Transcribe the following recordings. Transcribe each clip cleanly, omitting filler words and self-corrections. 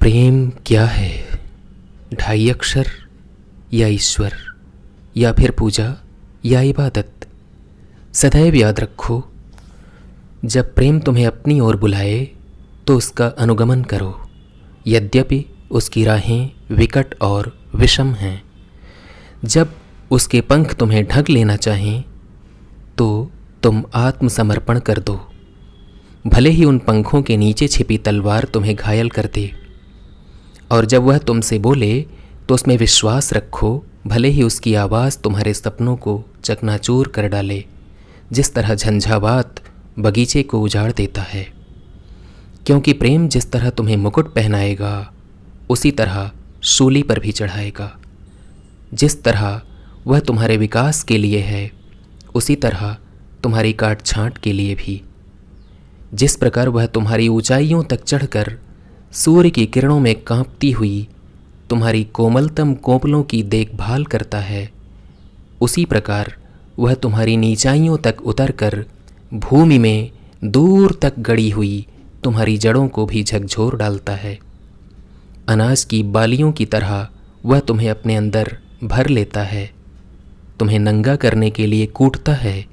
प्रेम क्या है? ढाई अक्षर या ईश्वर या फिर पूजा या इबादत? सदैव याद रखो, जब प्रेम तुम्हें अपनी ओर बुलाए तो उसका अनुगमन करो, यद्यपि उसकी राहें विकट और विषम हैं। जब उसके पंख तुम्हें ढक लेना चाहें तो तुम आत्मसमर्पण कर दो, भले ही उन पंखों के नीचे छिपी तलवार तुम्हें घायल कर दे। और जब वह तुमसे बोले तो उसमें विश्वास रखो, भले ही उसकी आवाज़ तुम्हारे सपनों को चकनाचूर कर डाले, जिस तरह झंझावात बगीचे को उजाड़ देता है। क्योंकि प्रेम जिस तरह तुम्हें मुकुट पहनाएगा उसी तरह शूली पर भी चढ़ाएगा। जिस तरह वह तुम्हारे विकास के लिए है उसी तरह तुम्हारी काट छांट के लिए भी। जिस प्रकार वह तुम्हारी ऊंचाइयों तक चढ़कर सूर्य की किरणों में कांपती हुई तुम्हारी कोमलतम कोपलों की देखभाल करता है, उसी प्रकार वह तुम्हारी नीचाइयों तक उतरकर भूमि में दूर तक गड़ी हुई तुम्हारी जड़ों को भी झकझोर डालता है। अनाज की बालियों की तरह वह तुम्हें अपने अंदर भर लेता है, तुम्हें नंगा करने के लिए कूटता है,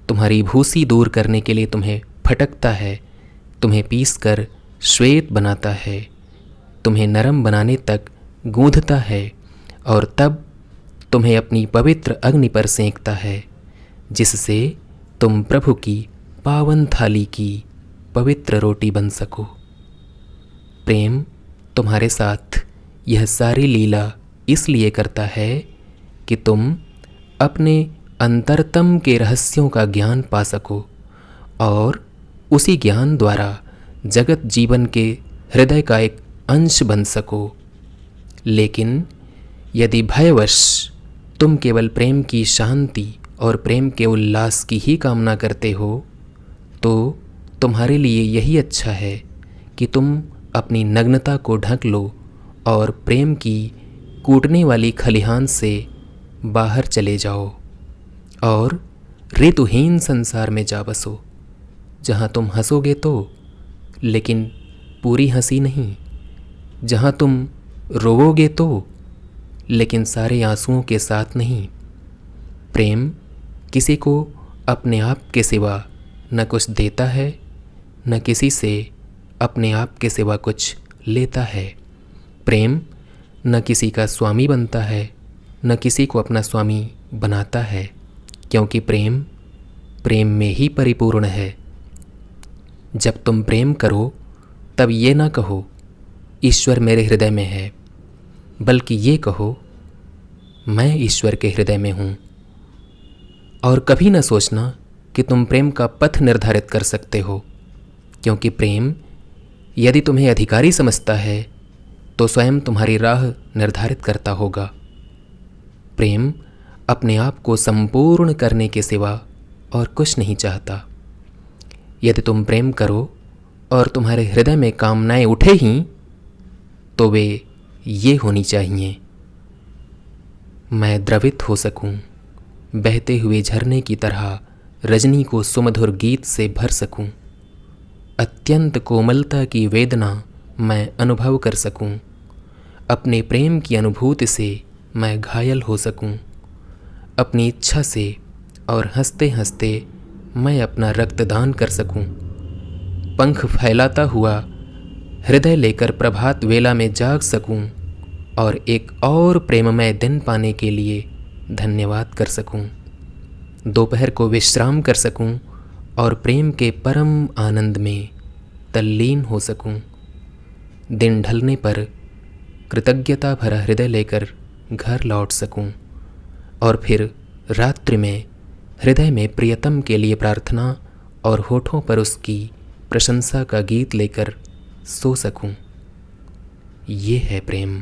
तुम्हारी भूसी दूर करने के लिए तुम्हें फटकता है, तुम्हें पीसकर श्वेत बनाता है, तुम्हें नरम बनाने तक गूंथता है और तब तुम्हें अपनी पवित्र अग्नि पर सेंकता है, जिससे तुम प्रभु की पावन थाली की पवित्र रोटी बन सको। प्रेम तुम्हारे साथ यह सारी लीला इसलिए करता है कि तुम अपने अंतरतम के रहस्यों का ज्ञान पा सको और उसी ज्ञान द्वारा जगत जीवन के हृदय का एक अंश बन सको। लेकिन यदि भयवश तुम केवल प्रेम की शांति और प्रेम के उल्लास की ही कामना करते हो तो तुम्हारे लिए यही अच्छा है कि तुम अपनी नग्नता को ढक लो और प्रेम की कूटने वाली खलिहान से बाहर चले जाओ और ऋतुहीन संसार में जा बसो, जहाँ तुम हंसोगे तो लेकिन पूरी हंसी नहीं, जहाँ तुम रोवोगे तो लेकिन सारे आंसुओं के साथ नहीं। प्रेम किसी को अपने आप के सिवा न कुछ देता है, न किसी से अपने आप के सिवा कुछ लेता है। प्रेम न किसी का स्वामी बनता है, न किसी को अपना स्वामी बनाता है, क्योंकि प्रेम प्रेम में ही परिपूर्ण है। जब तुम प्रेम करो तब ये ना कहो ईश्वर मेरे हृदय में है, बल्कि ये कहो मैं ईश्वर के हृदय में हूँ। और कभी ना सोचना कि तुम प्रेम का पथ निर्धारित कर सकते हो, क्योंकि प्रेम यदि तुम्हें अधिकारी समझता है तो स्वयं तुम्हारी राह निर्धारित करता होगा। प्रेम अपने आप को संपूर्ण करने के सिवा और कुछ नहीं चाहता। यदि तुम प्रेम करो और तुम्हारे हृदय में कामनाएं उठे ही तो वे ये होनी चाहिए, मैं द्रवित हो सकूं, बहते हुए झरने की तरह रजनी को सुमधुर गीत से भर सकूं, अत्यंत कोमलता की वेदना मैं अनुभव कर सकूं, अपने प्रेम की अनुभूति से मैं घायल हो सकूं, अपनी इच्छा से और हंसते हंसते मैं अपना रक्तदान कर सकूं, पंख फैलाता हुआ हृदय लेकर प्रभात वेला में जाग सकूं और एक और प्रेममय दिन पाने के लिए धन्यवाद कर सकूं, दोपहर को विश्राम कर सकूं और प्रेम के परम आनंद में तल्लीन हो सकूं, दिन ढलने पर कृतज्ञता भरा हृदय लेकर घर लौट सकूं और फिर रात्रि में हृदय में प्रियतम के लिए प्रार्थना और होठों पर उसकी प्रशंसा का गीत लेकर सो सकूं। ये है प्रेम।